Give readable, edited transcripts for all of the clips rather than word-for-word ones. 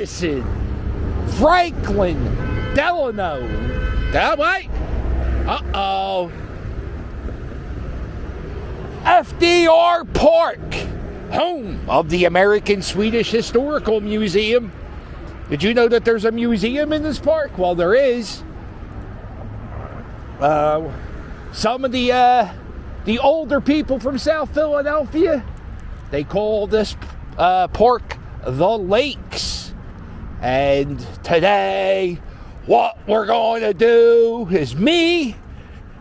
Madison, Franklin, Delano. That right? Uh-oh. F.D.R. Park, home of the American Swedish Historical Museum. Did you know that there's a museum in this park? Well, there is. Some of the older people from South Philadelphia, they call this park the Lakes. And today, what we're going to do is me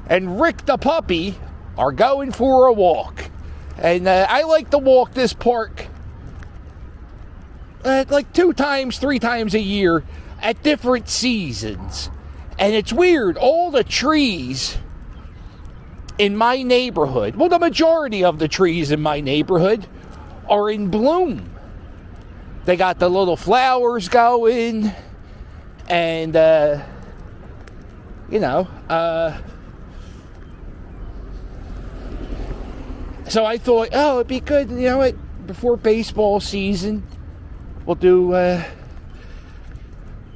and Rick the puppy are going for a walk. And I like to walk this park like 2 times, 3 times a year at different seasons. And it's weird, all the trees in my neighborhood, well, the majority of the trees in my neighborhood are in bloom. They got the little flowers going, and so I thought, oh, it'd be good, before baseball season, we'll do a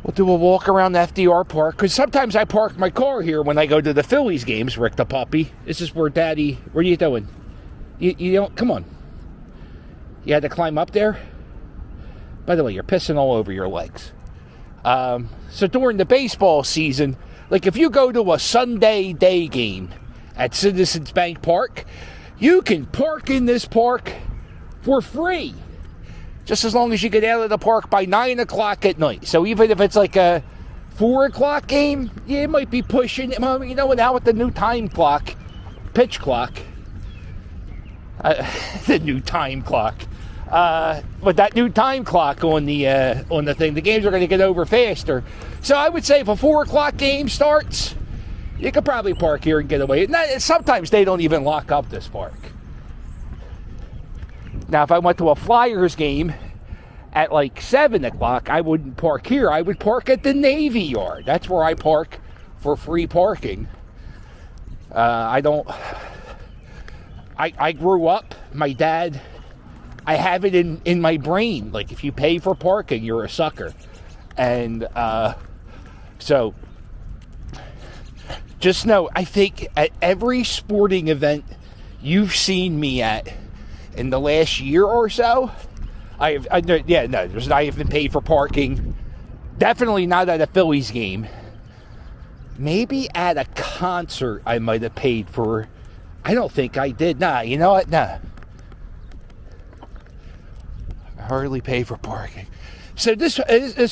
walk around the F.D.R. Park, because sometimes I park my car here when I go to the Phillies games, Rick the puppy. This is where Daddy, what are you doing? You don't, come on. You had to climb up there? By the way, you're pissing all over your legs. So during the baseball season, like if you go to a Sunday day game at Citizens Bank Park, you can park in this park for free. Just as long as you get out of the park by 9 o'clock at night. So even if it's like a 4 o'clock game, yeah, it might be pushing. Now with the new time clock, pitch clock, the new time clock. With that new time clock on the thing, the games are going to get over faster. So I would say if a 4 o'clock game starts, you could probably park here and get away. Sometimes they don't even lock up this park. Now, if I went to a Flyers game at like 7 o'clock, I wouldn't park here. I would park at the Navy Yard. That's where I park for free parking. I grew up, my dad, I have it in my brain. Like, if you pay for parking, you're a sucker. And so, just know, I think at every sporting event you've seen me at in the last year or so, I haven't paid for parking. Definitely not at a Phillies game. Maybe at a concert I might have paid for. I don't think I did. Nah, you know what? Nah. I hardly pay for parking. So this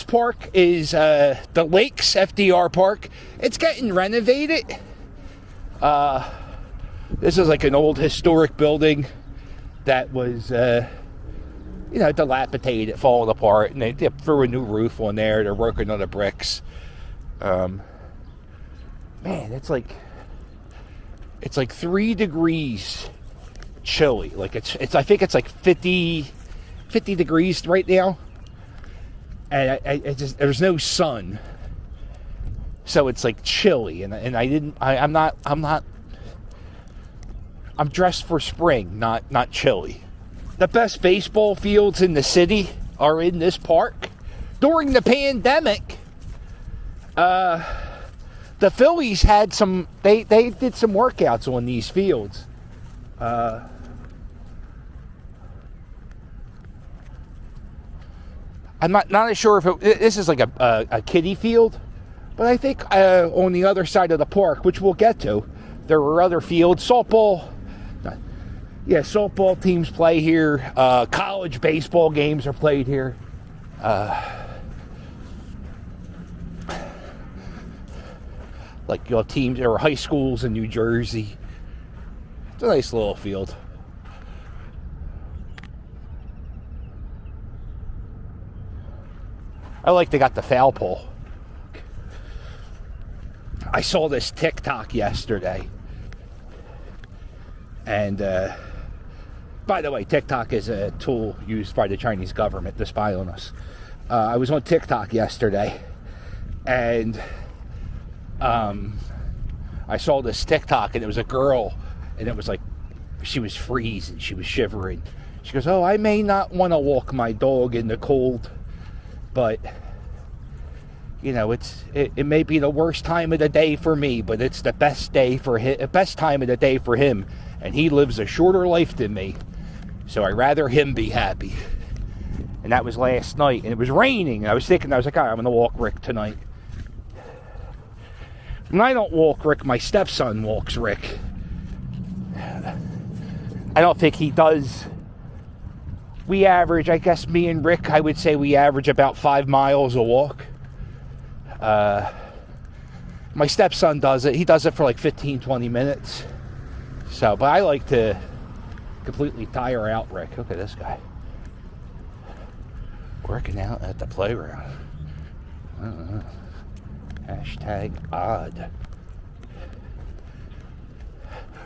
park is the Lakes F.D.R. Park. It's getting renovated. This is like an old historic building that was, dilapidated, falling apart, and they threw a new roof on there. They're working on the bricks. Man, it's like 3 degrees chilly. Like I think it's like 50 degrees right now, and there's no sun, so it's like chilly. I'm dressed for spring, not chilly. The best baseball fields in the city are in this park. During the pandemic, the Phillies had they did some workouts on these fields. I'm not sure if this is like a kiddie field, but I think on the other side of the park, which we'll get to, there were other fields. Softball teams play here. College baseball games are played here. Teams or high schools in New Jersey. It's a nice little field. I like they got the foul pole. I saw this TikTok yesterday. And, by the way, TikTok is a tool used by the Chinese government to spy on us. I was on TikTok yesterday, and I saw this TikTok, and it was a girl, and it was like, she was freezing, she was shivering. She goes, "Oh, I may not want to walk my dog in the cold, but you know, it may be the worst time of the day for me, but it's the best time of the day for him, and he lives a shorter life than me, so I'd rather him be happy. And that was last night, and it was raining, and I was like, all right, I'm gonna walk Rick tonight. When I don't walk Rick, my stepson walks Rick. I don't think he does. We average, I guess me and Rick, I would say we average about 5 miles a walk. My stepson does it. He does it for like 15-20 minutes. So, but I like to completely tire out Rick. Look at this guy. Working out at the playground. Hashtag odd.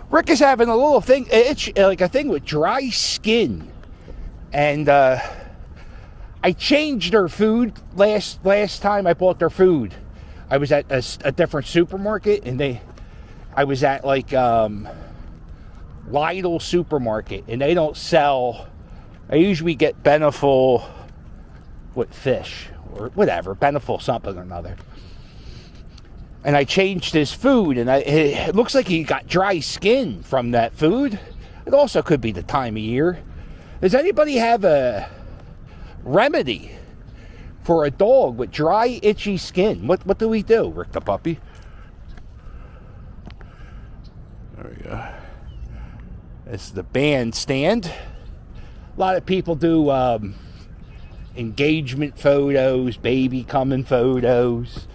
Rick is having a little thing, it's like a thing with dry skin. And I changed their food last time I bought their food. I was at a different supermarket, and I was at like Lidl supermarket, and they don't sell. I usually get Beneful with fish or whatever, Beneful something or another. And I changed his food, and it looks like he got dry skin from that food. It also could be the time of year. Does anybody have a remedy for a dog with dry, itchy skin? What do we do, Rick the puppy? There we go. This is the bandstand. A lot of people do engagement photos, baby coming photos.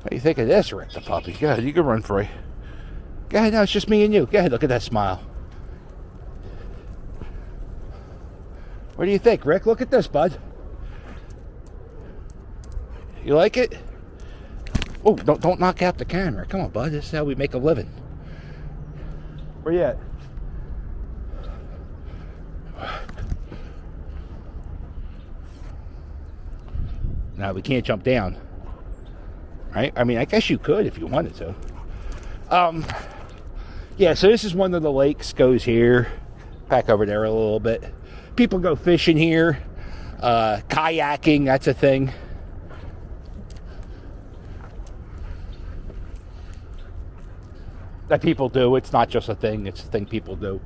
What do you think of this, Rick the puppy? Go ahead, you can run free. Go ahead, now it's just me and you. Go ahead, look at that smile. What do you think, Rick? Look at this, bud. You like it? Oh, don't knock out the camera. Come on, bud. This is how we make a living. Where you at? No, we can't jump down. Right? I mean, I guess you could if you wanted to. Yeah, so this is one of the lakes. Goes here. Back over there a little bit. People go fishing here. Kayaking, that's a thing. That people do. It's not just a thing. It's a thing people do.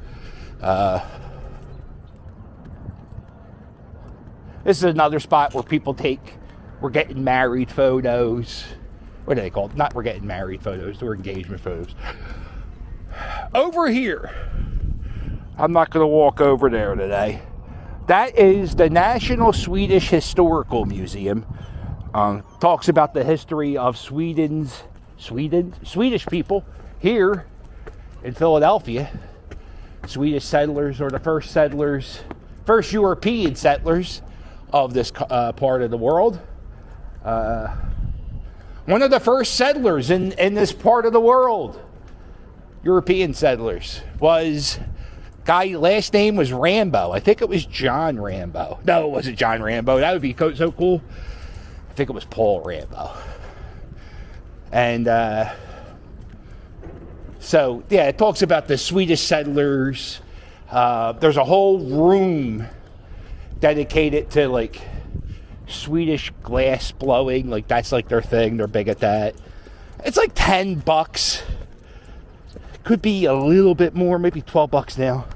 This is another spot where people we're getting married photos. What are they called? Not we're getting married photos. They're engagement photos. Over here. I'm not going to walk over there today. That is the National Swedish Historical Museum. Talks about the history of Swedish people here in Philadelphia. Swedish settlers are the first European settlers of this part of the world. One of the first settlers in this part of the world, European settlers, was guy, last name was Rambo. I think it was John Rambo. No, it wasn't John Rambo. That would be so cool. I think it was Paul Rambo. And so, yeah, it talks about the Swedish settlers. There's a whole room dedicated to, like, Swedish glass blowing. Like, that's, like, their thing. They're big at that. It's like $10. Could be a little bit more, maybe $12 now.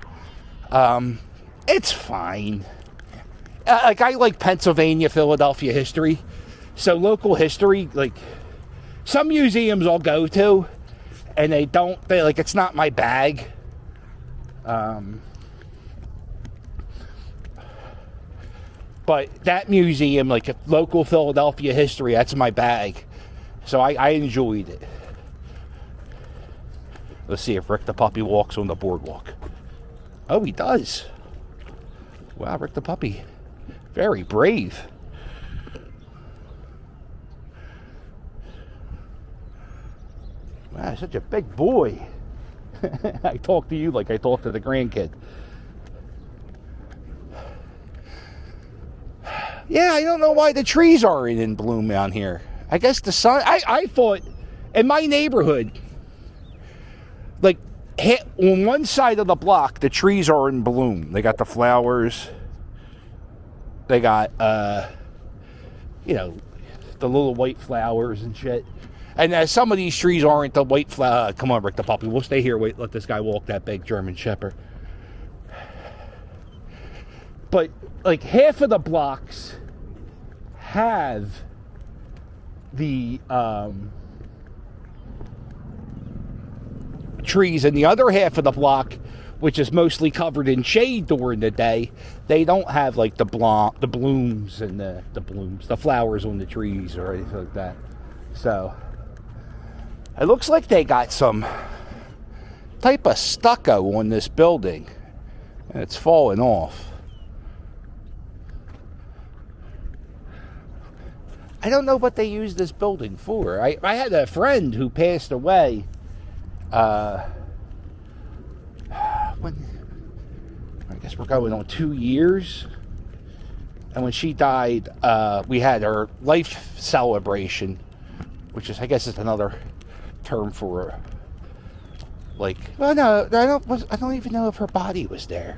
It's fine. Like, I like Pennsylvania, Philadelphia history. So local history, like, some museums I'll go to, and they like, it's not my bag. But that museum, like local Philadelphia history, that's my bag. So I enjoyed it. Let's see if Rick the puppy walks on the boardwalk. Oh, he does. Wow, Rick the puppy. Very brave. Wow, such a big boy. I talk to you like I talk to the grandkid. Yeah, I don't know why the trees aren't in bloom down here. I guess the sun... I thought in my neighborhood, like, on one side of the block, the trees are in bloom. They got the flowers. They got, you know, the little white flowers and shit. And some of these trees aren't the white flower. Come on, Rick the puppy. We'll stay here. Wait, let this guy walk that big German Shepherd. But, like, half of the blocks have the trees, and the other half of the block, which is mostly covered in shade during the day, they don't have, like, the blooms and the flowers on the trees or anything like that. So it looks like they got some type of stucco on this building, and it's falling off. I don't know what they used this building for. I had a friend who passed away when, I guess we're going on 2 years. And when she died, we had her life celebration, which is, I guess, is another term for, like, well, no, I don't even know if her body was there.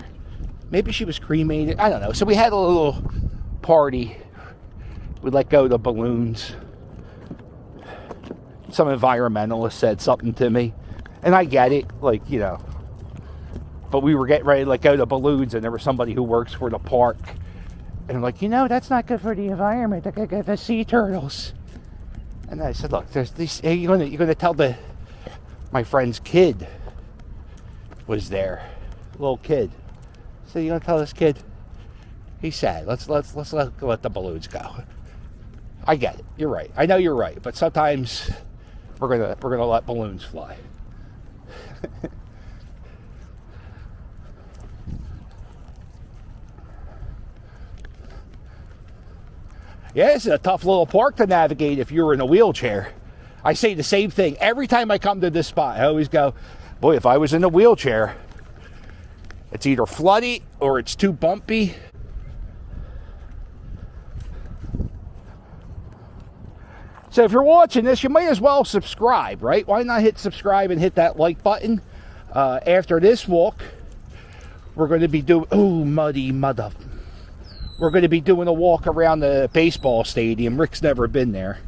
Maybe she was cremated. I don't know. So we had a little party. We let go of the balloons. Some environmentalist said something to me, and I get it, like, you know. But we were getting ready to let go of the balloons, and there was somebody who works for the park, and I'm like, you know, that's not good for the environment. They're gonna get the sea turtles. And I said, look, there's these. Hey, you're gonna tell my friend's kid was there, little kid. So you're gonna tell this kid? He's sad. Let's let the balloons go. I get it. You're right. I know you're right. But sometimes we're gonna let balloons fly. Yeah, this is a tough little park to navigate if you're in a wheelchair. I say the same thing every time I come to this spot. I always go, boy, if I was in a wheelchair, it's either flooded or it's too bumpy. So if you're watching this, you might as well subscribe, right? Why not hit subscribe and hit that like button? After this walk, we're going to be doing... Oh, muddy mother. We're going to be doing a walk around the baseball stadium. Rick's never been there.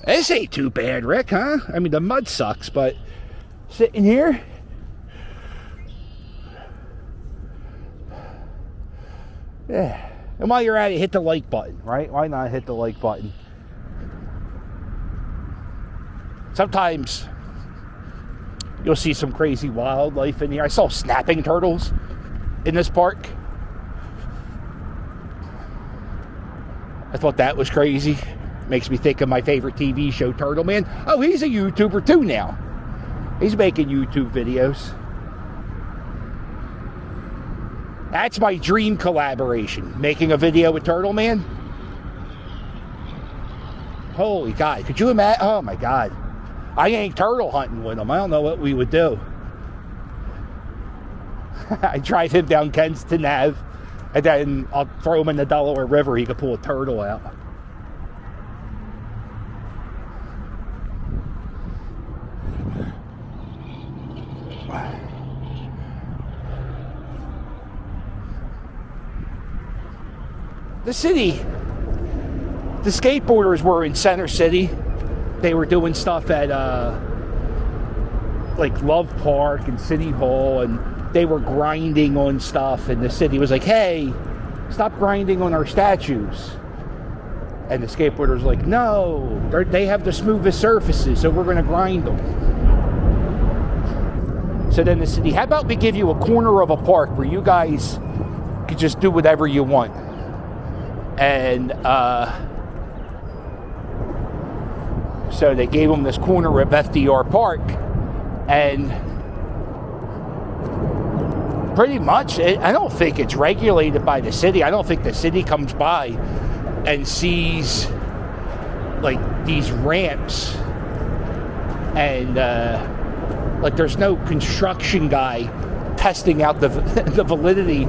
This ain't too bad, Rick, huh? I mean, the mud sucks, but sitting here... Yeah. And while you're at it, hit the like button, right? Why not hit the like button? Sometimes you'll see some crazy wildlife in here. I saw snapping turtles in this park. I thought that was crazy. Makes me think of my favorite TV show, Turtle Man. Oh, he's a YouTuber too now. He's making YouTube videos. That's my dream collaboration. Making a video with Turtle Man. Holy God. Could you imagine? Oh my God. I ain't turtle hunting with him. I don't know what we would do. I drive him down Kenston Ave, and then I'll throw him in the Delaware River. He could pull a turtle out. The city, the skateboarders were in Center City. They were doing stuff at like Love Park and City Hall, and they were grinding on stuff, and the city was like, hey, stop grinding on our statues. And the skateboarders were like, no, they have the smoothest surfaces, so we're going to grind them. So then the city, how about we give you a corner of a park where you guys could just do whatever you want? And so they gave them this corner of F.D.R. Park, and pretty much, I don't think it's regulated by the city. I don't think the city comes by and sees like these ramps, and like there's no construction guy testing out the validity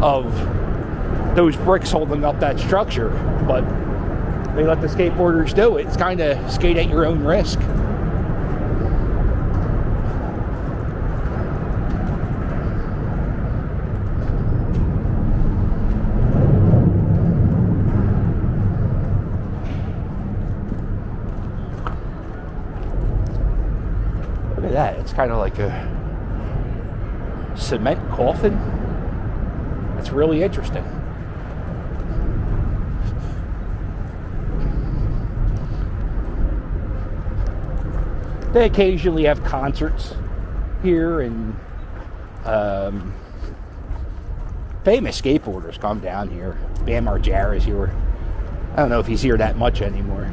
of those bricks holding up that structure, but they let the skateboarders do it. It's kind of skate at your own risk. that. It's kind of like a cement coffin. It's really interesting. They occasionally have concerts here, and famous skateboarders come down here. Bam Margera's here. I don't know if he's here that much anymore.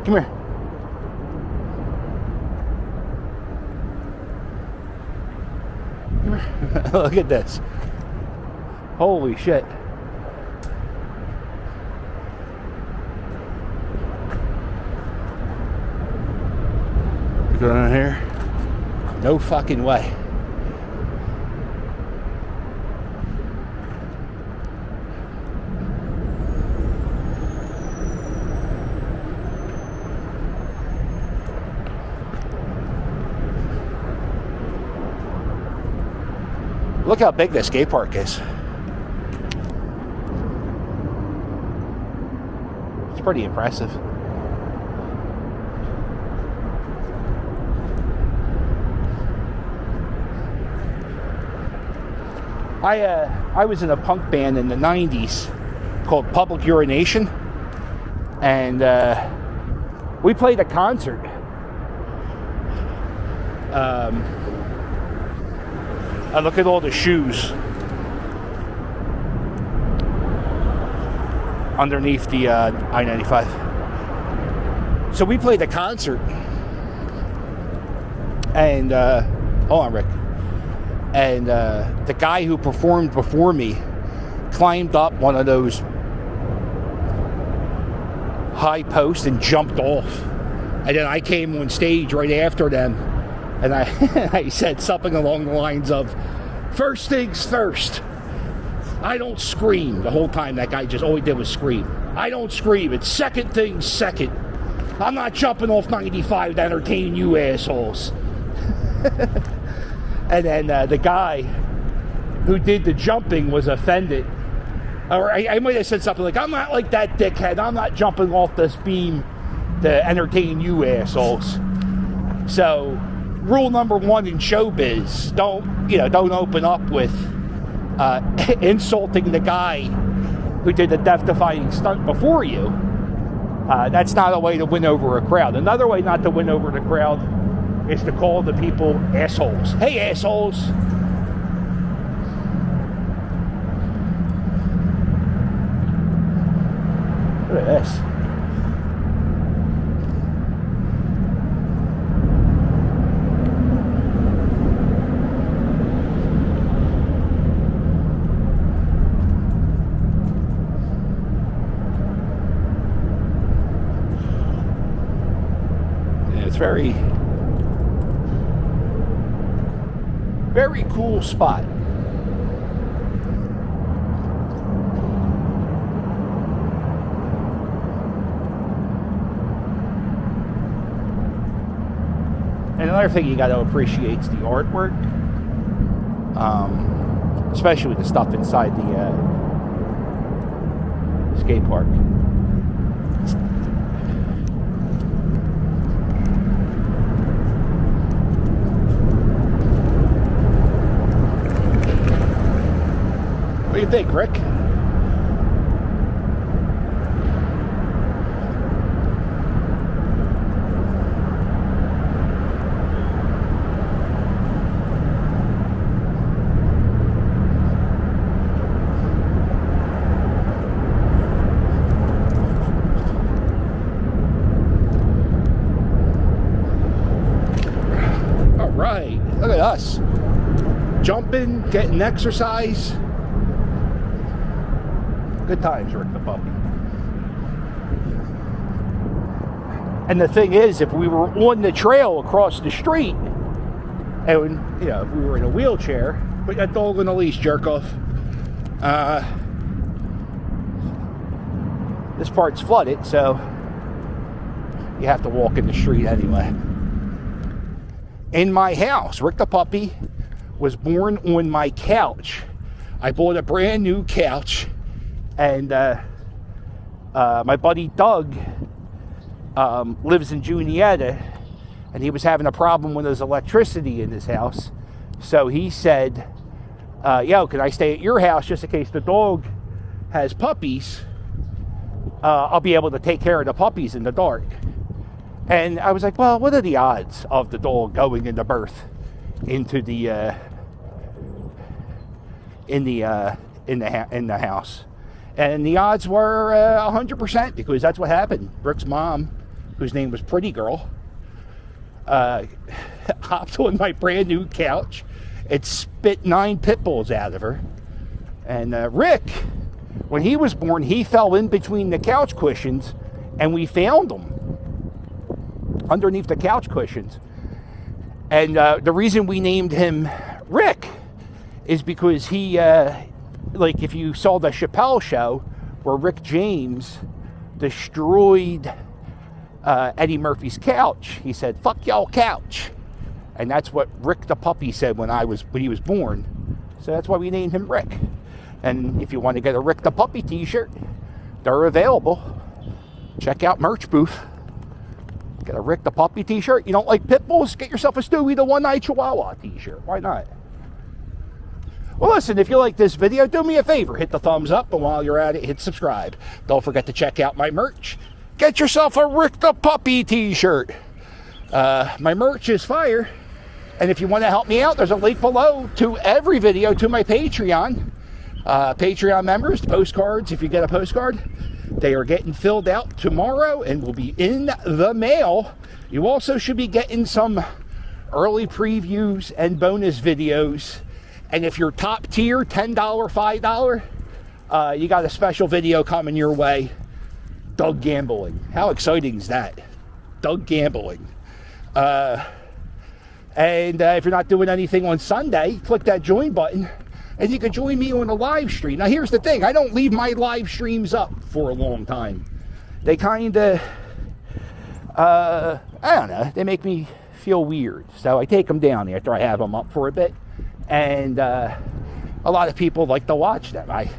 Come here. Look at this. Holy shit. You going in here? No fucking way. Look how big this skate park is. It's pretty impressive. I was in a punk band in the 90s called Public Urination, and we played a concert. Look at all the shoes underneath the I-95. So we played a concert, and hold on, Rick. And the guy who performed before me climbed up one of those high posts and jumped off. And then I came on stage right after them, and I said something along the lines of, "First things first, I don't scream." The whole time that guy just all he did was scream. "I don't scream. It's second things second. I'm not jumping off 95 to entertain you assholes." And then the guy who did the jumping was offended. Or I might have said something like, "I'm not like that dickhead. I'm not jumping off this beam to entertain you assholes." So, rule number one in showbiz, don't open up with insulting the guy who did the death-defying stunt before you. That's not a way to win over a crowd. Another way not to win over the crowd is to call the people assholes. "Hey, assholes." Look at this. Yeah, it's very cool spot. And another thing you got to appreciate is the artwork, especially with the stuff inside the skate park. What do you think, Rick? All right, look at us. Jumping, getting exercise. Good times, Rick the puppy. And the thing is, if we were on the trail across the street, and if we were in a wheelchair, put that dog on the leash, jerk off. This part's flooded, so you have to walk in the street anyway. In my house, Rick the puppy was born on my couch. I bought a brand new couch. And my buddy Doug lives in Juniata, and he was having a problem with his electricity in his house. So he said, yo, can I stay at your house just in case the dog has puppies? I'll be able to take care of the puppies in the dark. And I was like, well, what are the odds of the dog going into birth into the in the house? And the odds were 100%, because that's what happened. Brooke's mom, whose name was Pretty Girl, hopped on my brand new couch. It spit 9 pit bulls out of her. And Rick, when he was born, he fell in between the couch cushions, and we found him underneath the couch cushions. And the reason we named him Rick is because he, like if you saw the Chappelle show where Rick James destroyed Eddie Murphy's couch, he said, "Fuck y'all couch." And that's what Rick the puppy said when he was born. So that's why we named him Rick. And if you want to get a Rick the Puppy t-shirt, they're available. Check out merch booth. Get a Rick the Puppy t-shirt. You don't like pit bulls? Get yourself a Stewie the One-Eyed Chihuahua t-shirt. Why not? Well, listen, if you like this video, do me a favor. Hit the thumbs up, and while you're at it, hit subscribe. Don't forget to check out my merch. Get yourself a Rick the Puppy t-shirt. My merch is fire. And if you want to help me out, there's a link below to every video to my Patreon. Patreon members, postcards, if you get a postcard, they are getting filled out tomorrow and will be in the mail. You also should be getting some early previews and bonus videos. And if you're top tier, $10, $5, you got a special video coming your way. Doug Gambling. How exciting is that? Doug Gambling. And if you're not doing anything on Sunday, click that join button, and you can join me on a live stream. Now, here's the thing. I don't leave my live streams up for a long time. They kind of, I don't know, they make me feel weird. So I take them down after I have them up for a bit. And a lot of people like to watch them. I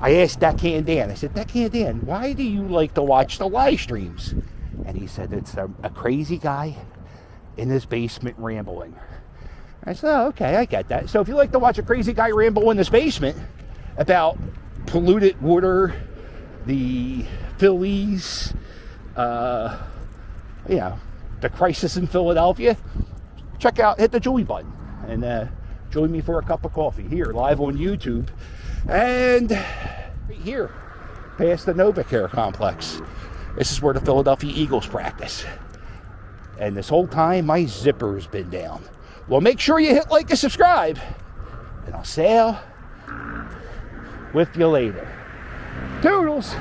asked Deckhand Dan, I said, Deckhand Dan, why do you like to watch the live streams? And he said, it's a crazy guy in his basement rambling. I said, oh, okay, I get that. So if you like to watch a crazy guy ramble in his basement about polluted water, the Phillies, the crisis in Philadelphia, hit the join button, and join me for a cup of coffee here, live on YouTube, and right here, past the NovaCare complex. This is where the Philadelphia Eagles practice. And this whole time, my zipper's been down. Well, make sure you hit like and subscribe, and I'll sail with you later. Toodles!